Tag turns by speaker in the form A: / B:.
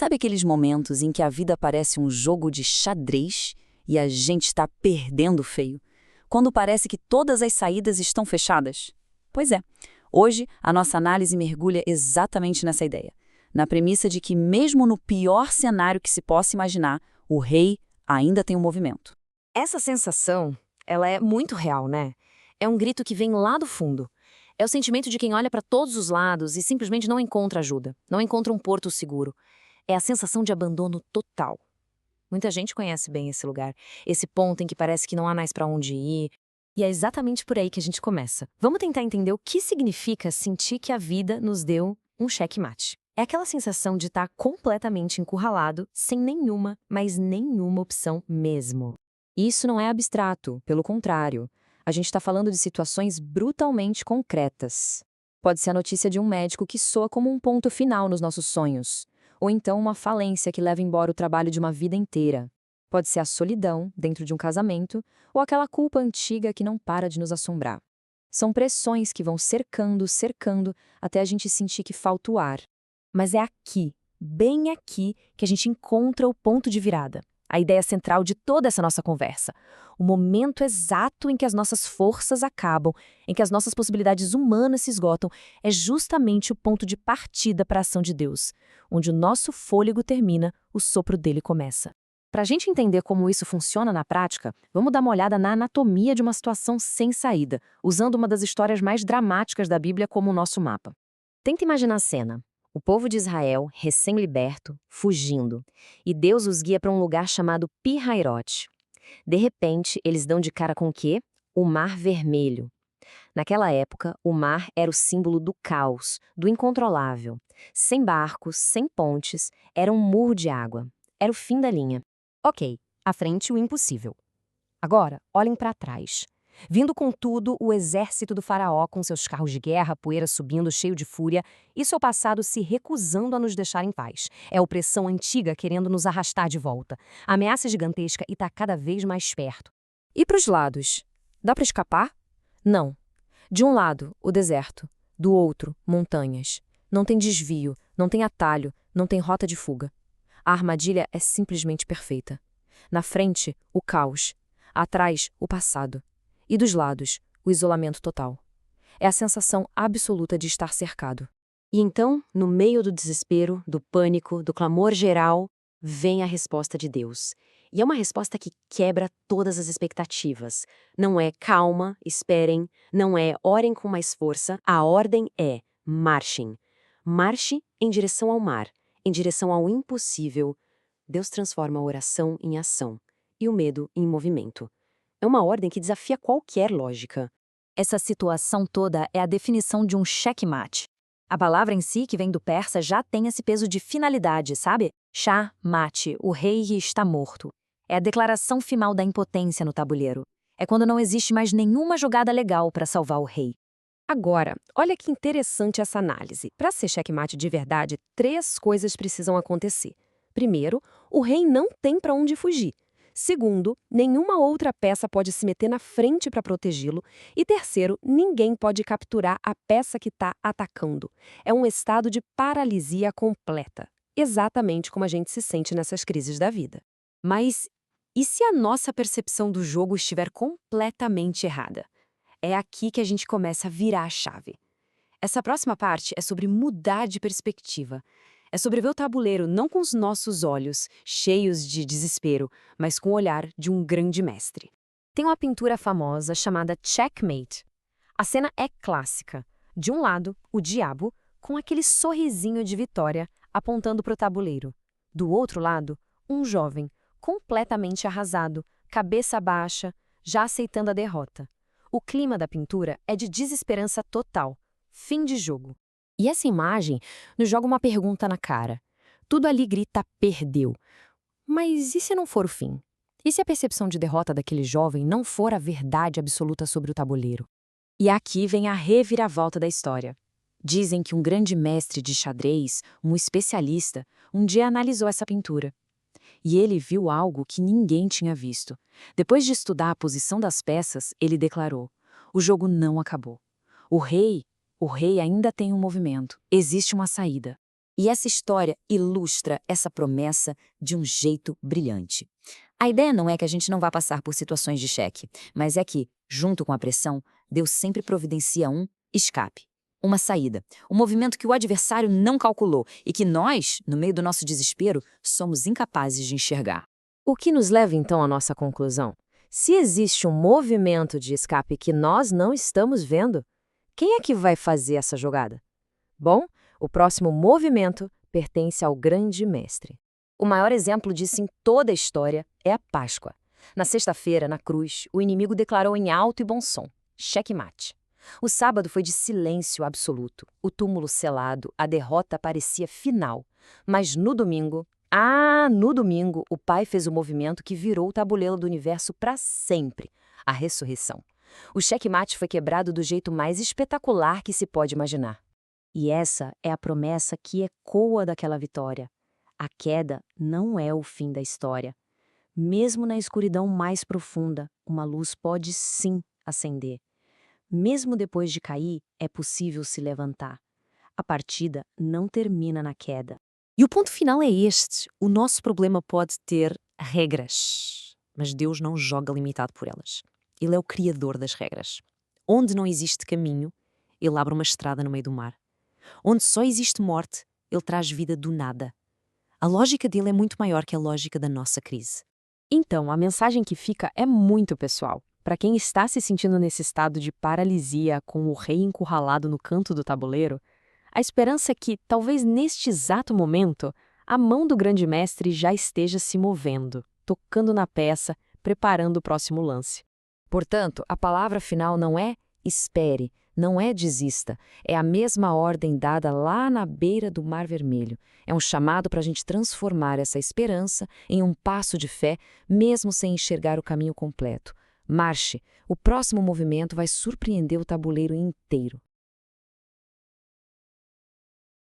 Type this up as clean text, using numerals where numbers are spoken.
A: Sabe aqueles momentos em que a vida parece um jogo de xadrez e a gente está perdendo feio? Quando parece que todas as saídas estão fechadas? Pois é, hoje a nossa análise mergulha exatamente nessa ideia, na premissa de que mesmo no pior cenário que se possa imaginar, o rei ainda tem um movimento.
B: Essa sensação, ela é muito real, né? É um grito que vem lá do fundo. É o sentimento de quem olha para todos os lados e simplesmente não encontra ajuda, não encontra um porto seguro. É a sensação de abandono total. Muita gente conhece bem esse lugar, esse ponto em que parece que não há mais para onde ir. E é exatamente por aí que a gente começa. Vamos tentar entender o que significa sentir que a vida nos deu um checkmate. É aquela sensação de estar completamente encurralado, sem nenhuma, mas nenhuma opção mesmo. Isso não é abstrato, pelo contrário. A gente está falando de situações brutalmente concretas. Pode ser a notícia de um médico que soa como um ponto final nos nossos sonhos, ou então uma falência que leva embora o trabalho de uma vida inteira. Pode ser a solidão dentro de um casamento, ou aquela culpa antiga que não para de nos assombrar. São pressões que vão cercando, até a gente sentir que falta o ar. Mas é aqui, bem aqui, que a gente encontra o ponto de virada. A ideia central de toda essa nossa conversa. O momento exato em que as nossas forças acabam, em que as nossas possibilidades humanas se esgotam, é justamente o ponto de partida para a ação de Deus. Onde o nosso fôlego termina, o sopro dele começa. Para a gente entender como isso funciona na prática, vamos dar uma olhada na anatomia de uma situação sem saída, usando uma das histórias mais dramáticas da Bíblia como o nosso mapa. Tenta imaginar a cena. O povo de Israel, recém-liberto, fugindo, e Deus os guia para um lugar chamado Pi-Hairote. De repente, eles dão de cara com o quê? O Mar Vermelho. Naquela época, o mar era o símbolo do caos, do incontrolável. Sem barcos, sem pontes, era um muro de água. Era o fim da linha. Ok, à frente o impossível. Agora, olhem para trás. Vindo com tudo, o exército do faraó com seus carros de guerra, poeira subindo, cheio de fúria, e seu passado se recusando a nos deixar em paz. É a opressão antiga querendo nos arrastar de volta. A ameaça gigantesca e está cada vez mais perto. E para os lados? Dá para escapar? Não. De um lado, o deserto. Do outro, montanhas. Não tem desvio, não tem atalho, não tem rota de fuga. A armadilha é simplesmente perfeita. Na frente, o caos. Atrás, o passado. E dos lados, o isolamento total. É a sensação absoluta de estar cercado. E então, no meio do desespero, do pânico, do clamor geral, vem a resposta de Deus. E é uma resposta que quebra todas as expectativas. Não é calma, esperem, não é orem com mais força, a ordem é marchem. Marche em direção ao mar, em direção ao impossível. Deus transforma a oração em ação e o medo em movimento. É uma ordem que desafia qualquer lógica. Essa situação toda é a definição de um checkmate. A palavra em si, que vem do persa, já tem esse peso de finalidade, sabe? Shah mate, o rei está morto. É a declaração final da impotência no tabuleiro. É quando não existe mais nenhuma jogada legal para salvar o rei. Agora, olha que interessante essa análise. Para ser checkmate de verdade, 3 coisas precisam acontecer. Primeiro, o rei não tem para onde fugir. Segundo, nenhuma outra peça pode se meter na frente para protegê-lo. E terceiro, ninguém pode capturar a peça que está atacando. É um estado de paralisia completa. Exatamente como a gente se sente nessas crises da vida. Mas e se a nossa percepção do jogo estiver completamente errada? É aqui que a gente começa a virar a chave. Essa próxima parte é sobre mudar de perspectiva. É sobre ver o tabuleiro não com os nossos olhos, cheios de desespero, mas com o olhar de um grande mestre. Tem uma pintura famosa chamada Checkmate. A cena é clássica. De um lado, o diabo, com aquele sorrisinho de vitória, apontando para o tabuleiro. Do outro lado, um jovem, completamente arrasado, cabeça baixa, já aceitando a derrota. O clima da pintura é de desesperança total. Fim de jogo. E essa imagem nos joga uma pergunta na cara. Tudo ali grita perdeu. Mas e se não for o fim? E se a percepção de derrota daquele jovem não for a verdade absoluta sobre o tabuleiro? E aqui vem a reviravolta da história. Dizem que um grande mestre de xadrez, um especialista, um dia analisou essa pintura. E ele viu algo que ninguém tinha visto. Depois de estudar a posição das peças, ele declarou: o jogo não acabou. O rei ainda tem um movimento. Existe uma saída.
A: E essa história ilustra essa promessa de um jeito brilhante. A ideia não é que a gente não vá passar por situações de cheque, mas é que, junto com a pressão, Deus sempre providencia um escape, uma saída, um movimento que o adversário não calculou e que nós, no meio do nosso desespero, somos incapazes de enxergar.
B: O que nos leva então à nossa conclusão? Se existe um movimento de escape que nós não estamos vendo, quem é que vai fazer essa jogada? Bom, o próximo movimento pertence ao grande mestre. O maior exemplo disso em toda a história é a Páscoa. Na sexta-feira, na cruz, o inimigo declarou em alto e bom som: xeque-mate. O sábado foi de silêncio absoluto, o túmulo selado, a derrota parecia final. Mas no domingo, o Pai fez o movimento que virou o tabuleiro do universo para sempre: a ressurreição. O xeque-mate foi quebrado do jeito mais espetacular que se pode imaginar. E essa é a promessa que ecoa daquela vitória. A queda não é o fim da história. Mesmo na escuridão mais profunda, uma luz pode sim acender. Mesmo depois de cair, é possível se levantar. A partida não termina na queda. E o ponto final é este: o nosso problema pode ter regras, mas Deus não joga limitado por elas. Ele é o criador das regras. Onde não existe caminho, Ele abre uma estrada no meio do mar. Onde só existe morte, Ele traz vida do nada. A lógica dele é muito maior que a lógica da nossa crise. Então, a mensagem que fica é muito pessoal. Para quem está se sentindo nesse estado de paralisia com o rei encurralado no canto do tabuleiro, a esperança é que, talvez neste exato momento, a mão do grande mestre já esteja se movendo, tocando na peça, preparando o próximo lance. Portanto, a palavra final não é espere, não é desista. É a mesma ordem dada lá na beira do Mar Vermelho. É um chamado para a gente transformar essa esperança em um passo de fé, mesmo sem enxergar o caminho completo. Marche, o próximo movimento vai surpreender o tabuleiro inteiro.